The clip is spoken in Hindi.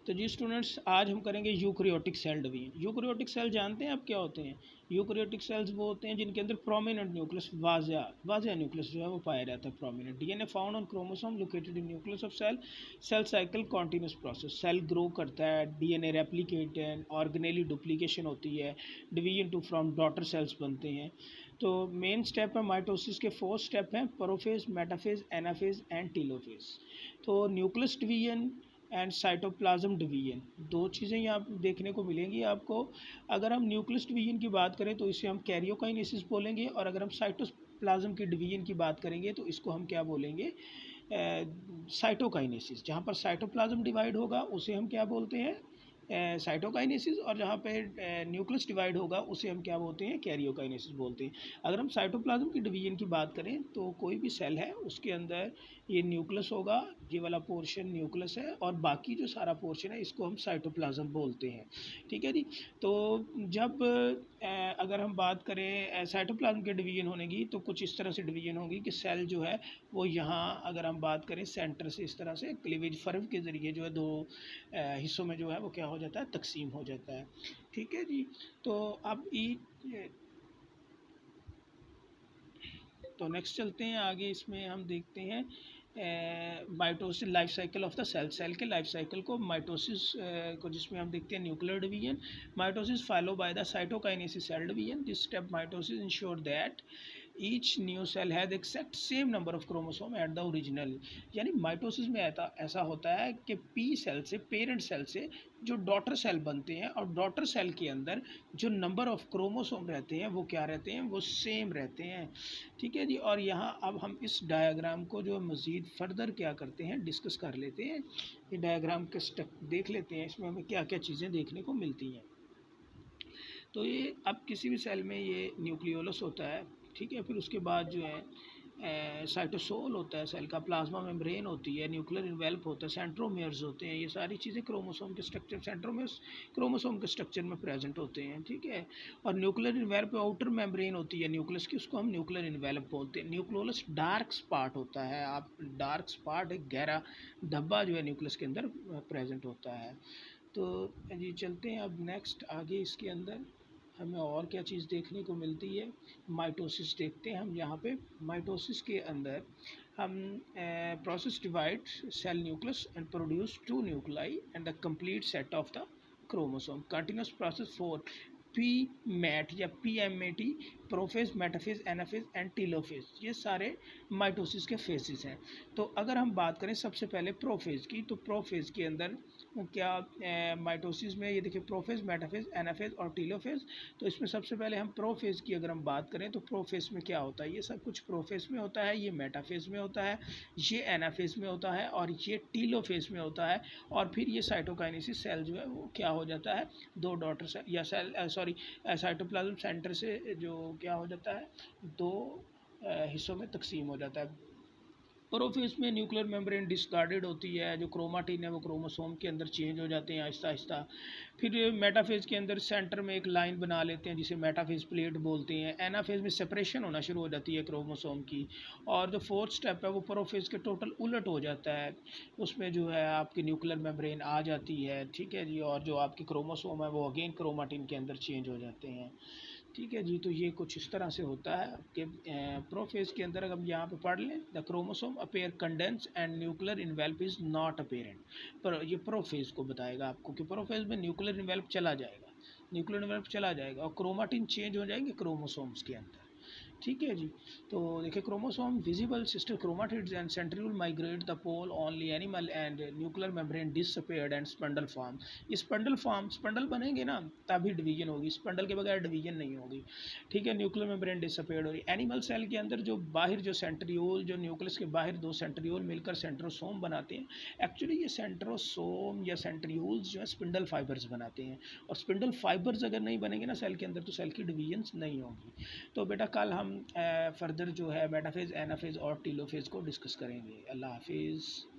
तो जी स्टूडेंट्स, आज हम करेंगे eukaryotic cell division. Eukaryotic cell जानते हैं आप क्या होते हैं? यूकैरियोटिक सेल्स वो होते हैं जिनके अंदर प्रोमिनेंट न्यूक्लियस, वाज़िया न्यूक्लियस जो है वो पाया जाता है, prominent. DNA found on chromosome located in nucleus of cell. Cell cycle continuous process, cell grow करता है, डीएनए रेप्लिकेट, ऑर्गेनेली डुप्लीकेशन होती है, division to from daughter cells बनते हैं। तो मेन स्टेप है माइटोसिस के 4 स्टेप हैं, prophase, metaphase, anaphase and telophase. तो nucleus division and cytoplasm division, दो चीज़ें यहाँ देखने को मिलेंगी आपको। अगर हम न्यूक्लियस डिवीजन की बात करें तो इसे हम कैरियोकाइनेसिस बोलेंगे, और अगर हम साइटोप्लाज्म की डिवीजन की बात करेंगे तो इसको हम क्या बोलेंगे? साइटोकाइनेसिस। जहाँ पर साइटोप्लाज्म डिवाइड होगा उसे हम क्या बोलते हैं? साइटोकाइनेसिस। और जहाँ पे न्यूक्लियस डिवाइड होगा उसे हम क्या बोलते हैं? कैरियोकाइनेसिस बोलते हैं। अगर हम साइटोप्लाज्म की डिवीजन की बात करें तो कोई भी सेल है उसके अंदर ये न्यूक्लियस होगा, ये वाला पोर्शन न्यूक्लियस है, और बाकी जो सारा पोर्शन है इसको हम साइटोप्लाज्म बोलते हैं। ठीक है जी। तो जब अगर हम बात करें साइटोप्लाज्म के डिवीजन होने की, तो कुछ इस तरह से डिवीजन होगी कि सेल जो है वो यहाँ, अगर हम बात करें सेंटर से, इस तरह से क्लीवेज फर्व के ज़रिए जो है दो हिस्सों में जो है वो क्या हो जाता है? तकसीम हो जाता है। ठीक है जी। तो अब तो नेक्स्ट चलते हैं आगे। इसमें हम देखते हैं mitosis life cycle of the cell. Cell के लाइफ साइकिल को माइटोसिस को, जिसमें हम देखते हैं nuclear division, mitosis follow by the cytokinesis cell division. This step mitosis ensure that each new cell has exact same number of chromosome at the original. यानी माइटोसिस में ऐसा होता है कि पी सेल से, पेरेंट सेल से जो डॉटर सेल बनते हैं, और डॉटर सेल के अंदर जो नंबर ऑफ क्रोमोसोम रहते हैं वो क्या रहते हैं? वो सेम रहते हैं। ठीक है जी। और यहाँ अब हम इस डायग्राम को जो मज़ीद फर्दर क्या करते हैं, डिस्कस कर लेते हैं। ये डायग्राम के स्टेप देख लेते हैं, इसमें हमें क्या क्या चीज़ें देखने को मिलती हैं। तो ये अब किसी भी सेल में ये न्यूक्लियोलस होता है, ठीक है। फिर उसके बाद जो है साइटोसोल होता है सेल का, प्लाज्मा मेम्ब्रेन होती है, न्यूक्लियर इन्वेल्प होता है, सेंट्रोमियर्स होते हैं। ये सारी चीज़ें क्रोमोसोम के स्ट्रक्चर, सेंट्रोमियर्स क्रोमोसोम के स्ट्रक्चर में प्रेजेंट होते हैं। ठीक है। और न्यूक्लियर इन्वेल्प आउटर मेम्ब्रेन होती है न्यूक्लियस की, उसको हम न्यूक्लियर इन्वेल्प बोलते हैं। न्यूक्लियोलस डार्क स्पॉट होता है, आप डार्क स्पॉट, एक गहरा धब्बा जो है न्यूक्लियस के अंदर प्रेजेंट होता है। तो जी चलते हैं अब नेक्स्ट आगे। इसके अंदर हमें और क्या चीज़ देखने को मिलती है? माइटोसिस देखते हैं हम यहाँ पे। माइटोसिस के अंदर हम process divide cell nucleus and produce two nuclei and the complete set of the chromosome. Continuous process for P mat या P M A T, prophase, metaphase, anaphase and telophase, ये सारे माइटोसिस के फेजेस हैं। तो अगर हम बात करें सबसे पहले प्रोफेज की, तो प्रोफेज के अंदर क्या माइटोसिस में ये देखिए प्रोफेज, मेटाफेज, एनाफेज और टीलोफेज। तो इसमें सबसे पहले हम प्रोफेज की अगर हम बात करें तो प्रोफेज में क्या होता है? ये सब कुछ प्रोफेज में होता है, ये मेटाफेज में होता है, ये एनाफेज में होता है, और ये टीलोफेज में होता है। और फिर ये साइटोकाइनेसिस सेल जो है वो क्या हो जाता है? दो डॉटर सेल या सेल साइटोप्लाज्म सेंटर से जो क्या हो जाता है? दो हिस्सों में तकसीम हो जाता है। प्रोफेज में न्यूक्लियर मेम्ब्रेन डिस्कार्डेड होती है, जो क्रोमाटिन है वो क्रोमोसोम के अंदर चेंज हो जाते हैं आहिस्ता आहिस्ता। फिर मेटाफेज के अंदर सेंटर में एक लाइन बना लेते हैं जिसे मेटाफेज प्लेट बोलते हैं। एनाफेज में सेपरेशन होना शुरू हो जाती है क्रोमोसोम की। और जो फोर्थ स्टेप है वो प्रोफेज के टोटल उलट हो जाता है, उसमें जो है आपकी न्यूक्लियर मेम्ब्रेन आ जाती है। ठीक है जी। और जो आपकी क्रोमोसोम है वो अगेन क्रोमाटिन के अंदर चेंज हो जाते हैं। ठीक है जी। तो ये कुछ इस तरह से होता है कि प्रोफेज के अंदर अगर हम यहाँ पे पढ़ लें, the chromosome appear condense and nuclear envelope is not apparent. पर ये प्रोफेज को बताएगा आपको कि प्रोफेज में न्यूक्लियर इन्वेल्प चला जाएगा, न्यूक्लियर इन्वेल्प चला जाएगा और क्रोमाटिन चेंज हो जाएंगे क्रोमोसोम्स के अंदर। ठीक है जी। तो देखिए chromosome visible sister chromatids and centriole migrate the pole only animal and nuclear membrane disappeared and spindle form. Spindle बनेंगे ना तभी डिवीजन होगी, स्पंडल के बगैर डिवीजन नहीं होगी। ठीक है। न्यूक्लियर मेम्ब्रेन डिसअपेयर्ड हो रही। एनिमल सेल के अंदर जो बाहर जो सेंट्रियोल, जो न्यूक्लियस के बाहर दो सेंट्रियोल मिलकर सेंट्रोसोम बनाते हैं। एक्चुअली ये सेंट्रोसोम या सेंट्रियोल्स जो है स्पिंडल फाइबर्स बनाते हैं, और स्पिंडल फाइबर्स अगर नहीं बनेंगे ना सेल के अंदर तो सेल की डिवीजन्स नहीं होगी। तो बेटा कल हम फर्दर जो है मेटाफेज, एनाफेज और टीलोफेज को डिस्कस करेंगे। अल्लाह हाफिज़।